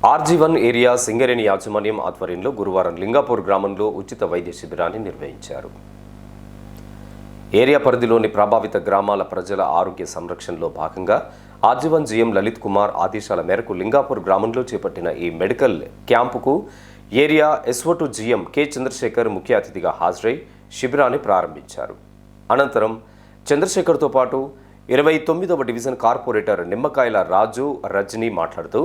RG1 area Singareni యాజమాన్యం ఆధ్వర్యంలో గురువారం లింగాపూర్ గ్రామంలో ఉచిత వైద్య శిబిరాన్ని నిర్వహించారు. ఏరియా పరిధిలోని ప్రభావిత గ్రామాల ప్రజల ఆరోగ్య సంరక్షణలో భాగంగా RG1 GM లలిత్ కుమార్ ఆదేశాల మేరకు లింగాపూర్ గ్రామంలో చేపట్టిన ఈ మెడికల్ క్యాంపుకు area SO2 GM K Chandrashekar ముఖ్య అతిథిగా హాజరై శిబిరాన్ని ప్రారంభించారు. అనంతరం చంద్రశేఖర్తో పాటు 29వ డివిజన్ కార్పొరేటర్ నిమ్మకాయల రాజు రజని మాట్లాడుతూ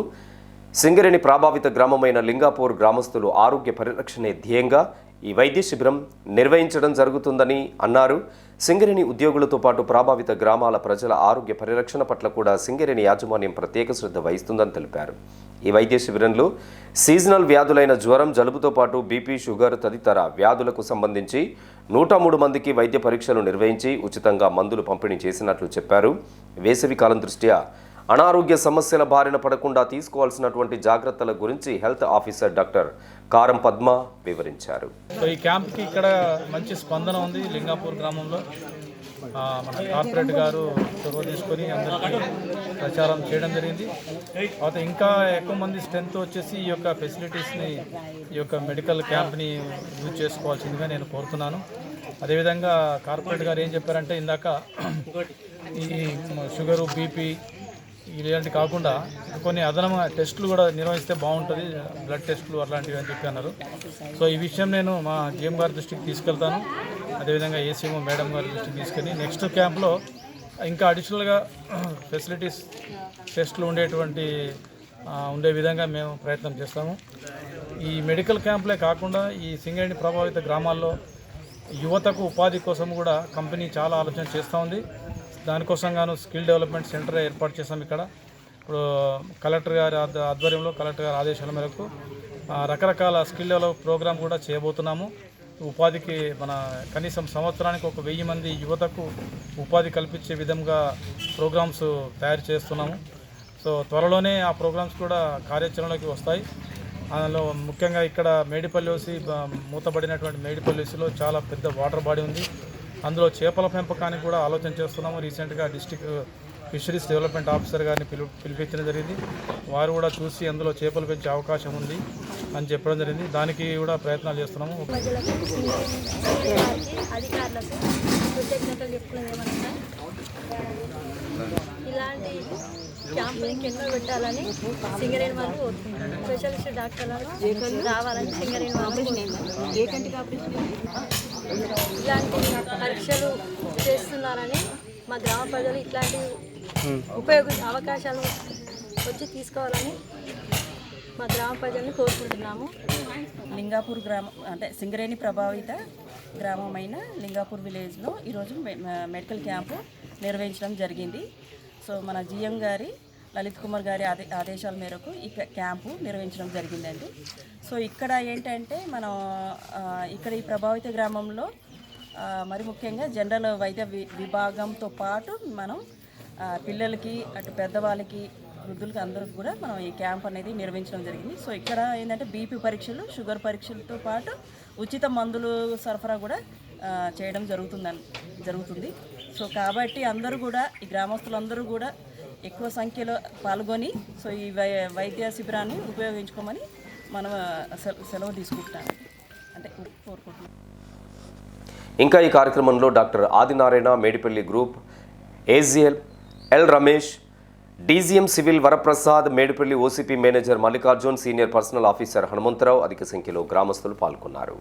సింగరేణి ప్రభావిత గ్రామమైన లింగాపూర్ గ్రామస్తులు ఆరోగ్య పరిరక్షణే ధ్యేయంగా ఈ వైద్య శిబిరం నిర్వహించడం జరుగుతుందని అన్నారు. సింగరేణి ఉద్యోగులతో పాటు ప్రభావిత గ్రామాల ప్రజల ఆరోగ్య పరిరక్షణ పట్ల కూడా సింగరేణి యాజమాన్యం ప్రత్యేక శ్రద్ధ వహిస్తుందని తెలిపారు. ఈ వైద్య శిబిరంలో సీజనల్ వ్యాధులైన జ్వరం, జలుబుతో పాటు బీపీ, షుగర్ తదితర వ్యాధులకు సంబంధించి 103 మందికి వైద్య పరీక్షలు నిర్వహించి ఉచితంగా మందులు పంపిణీ చేసినట్లు చెప్పారు. వేసవి కాలం దృష్ట్యా అనారోగ్య సమస్యల బారిన పడకుండా తీసుకోవాల్సినటువంటి జాగ్రత్తల గురించి హెల్త్ ఆఫీసర్ డాక్టర్ కారం పద్మ వివరించారు. ఈ క్యాంప్కి ఇక్కడ మంచి స్పందన ఉంది. లింగాపూర్ గ్రామంలో మన కార్పొరేట్ గారు చొరవ తీసుకొని అందరికీ ప్రచారం చేయడం జరిగింది. తర్వాత ఇంకా ఎక్కువ మంది స్ట్రెంత్ వచ్చేసి ఈ యొక్క ఫెసిలిటీస్ని, ఈ యొక్క మెడికల్ క్యాంప్ని యూజ్ చేసుకోవాల్సిందిగా నేను కోరుతున్నాను. అదేవిధంగా కార్పొరేట్ గారు ఏం చెప్పారంటే, ఇందాక ఈ షుగరు, బీపీ ఇలాంటి కాకుండా కొన్ని అదనమైన టెస్టులు కూడా నిర్వహిస్తే బాగుంటుంది, బ్లడ్ టెస్టులు అట్లాంటివి అని చెప్పి అన్నారు. సో ఈ విషయం నేను మా GM గారి దృష్టికి తీసుకెళ్తాను. అదేవిధంగా ACMO మేడం గారి దృష్టికి తీసుకెళ్ళి నెక్స్ట్ క్యాంప్లో ఇంకా అడిషనల్గా ఫెసిలిటీస్, టెస్టులు ఉండే విధంగా మేము ప్రయత్నం చేస్తాము. ఈ మెడికల్ క్యాంపులే కాకుండా ఈ సింగరేణి ప్రభావిత గ్రామాల్లో యువతకు ఉపాధి కోసం కూడా కంపెనీ చాలా ఆలోచన చేస్తూ ఉంది. దానికోసం గాను స్కిల్ డెవలప్మెంట్ సెంటర్ ఏర్పాటు చేసాం. ఇక్కడ ఇప్పుడు కలెక్టర్ గారి ఆధ్వర్యంలో, కలెక్టర్ గారి ఆదేశాల మేరకు రకరకాల స్కిల్ డెవలప్ ప్రోగ్రామ్ కూడా చేయబోతున్నాము. ఉపాధికి మన కనీసం సంవత్సరానికి 1000 మంది యువతకు ఉపాధి కల్పించే విధంగా ప్రోగ్రామ్స్ తయారు చేస్తున్నాము. సో త్వరలోనే ఆ ప్రోగ్రామ్స్ కూడా కార్యాచరణలోకి వస్తాయి. అందులో ముఖ్యంగా ఇక్కడ మేడిపల్లి మూతబడినటువంటి మేడిపల్లిలో చాలా పెద్ద వాటర్ బాడీ ఉంది. అందులో చేపల పెంపకానికి కూడా ఆలోచన చేస్తున్నాము. రీసెంట్గా డిస్ట్రిక్ట్ ఫిషరీస్ డెవలప్మెంట్ ఆఫీసర్ గారిని పిలిపించడం జరిగింది. వారు కూడా చూసి అందులో చేపలు పెంచే అవకాశం ఉంది అని చెప్పడం జరిగింది. దానికి కూడా ప్రయత్నాలు చేస్తున్నాము. ఇలాంటి క్యాంపులకి ఎన్నో పెట్టాలని సింగరేణి వాళ్ళు కోరుకుంటున్నారు. స్పెషలిస్ట్ డాక్టర్లు రావాలని సింగరేణి వాళ్ళు ఇలాంటి పరీక్షలు చేస్తున్నారని మా గ్రామ ప్రజలు ఇట్లాంటి అవకాశాలు వచ్చి తీసుకోవాలని మా గ్రామ ప్రజల్ని కోరుకుంటున్నాము. లింగాపూర్ గ్రామం అంటే సింగరేణి ప్రభావిత గ్రామమైన లింగాపూర్ విలేజ్లో ఈరోజు మెడికల్ క్యాంపు నిర్వహించడం జరిగింది. సో మన GM గారి లలిత్ కుమార్ గారి ఆదేశాల మేరకు ఈ క్యాంపు నిర్వహించడం జరిగిందండి. సో ఇక్కడ ఏంటంటే మనం ఇక్కడ ఈ ప్రభావిత గ్రామంలో మరి ముఖ్యంగా జనరల్ వైద్య విభాగంతో పాటు మనం పిల్లలకి, అటు పెద్దవాళ్ళకి, వృద్ధులకి అందరికి కూడా మనం ఈ క్యాంప్ అనేది నిర్వహించడం జరిగింది. సో ఇక్కడ ఏంటంటే బీపీ పరీక్షలు, షుగర్ పరీక్షలతో పాటు ఉచిత మందులు సరఫరా కూడా చేయడం జరుగుతుంది. సో కాబట్టి అందరూ కూడా, ఈ గ్రామస్తులందరూ కూడా ఎక్కువ సంఖ్యలో పాల్గొని సో ఈ వైద్య శిబిరాన్ని ఉపయోగించుకోమని మనం సెలవు తీసుకుంటాం అంటే కోరుకుంటున్నాం. ఇంకా ఈ కార్యక్రమంలో doctor Adinarayana, Medipalli group AGL L Ramesh, DGM civil Varaprasad, Medipalli OCP manager Mallikarjun, senior personnel officer Hanumantharao, అధిక సంఖ్యలో గ్రామస్తులు పాల్గొన్నారు.